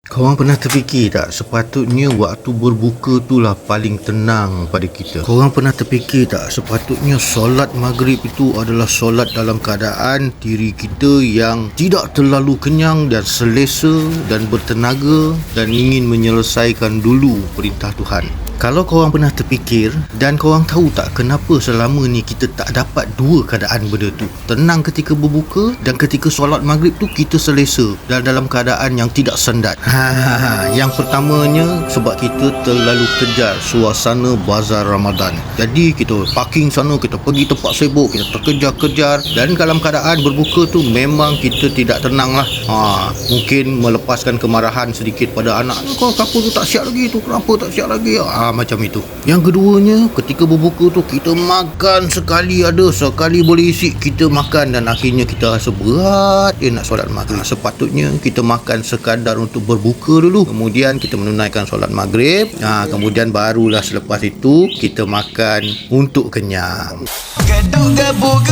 Korang pernah terfikir tak sepatutnya waktu berbuka itulah paling tenang pada kita? Korang pernah terfikir tak sepatutnya solat maghrib itu adalah solat dalam keadaan diri kita yang tidak terlalu kenyang dan selesa dan bertenaga dan ingin menyelesaikan dulu perintah Tuhan? Kalau korang pernah terfikir dan korang tahu tak kenapa selama ni kita tak dapat dua keadaan benda tu, tenang ketika berbuka dan ketika solat maghrib tu kita selesa dan dalam keadaan yang tidak sendat. Yang pertamanya sebab kita terlalu kejar suasana bazar Ramadan. Jadi kita parking sana, kita pergi tempat sibuk, kita terkejar-kejar dan dalam keadaan berbuka tu memang kita tidak tenang lah. Mungkin melepaskan kemarahan sedikit pada anak. Kau kenapa tu tak siap lagi tu? Kenapa tak siap lagi? Macam itu. Yang keduanya, ketika berbuka tu kita makan sekali ada, sekali boleh isi kita makan dan akhirnya kita rasa berat nak solat maghrib. Sepatutnya kita makan sekadar untuk berbuka dulu, kemudian kita menunaikan solat maghrib, kemudian barulah selepas itu kita makan untuk kenyang. Gaduh gabung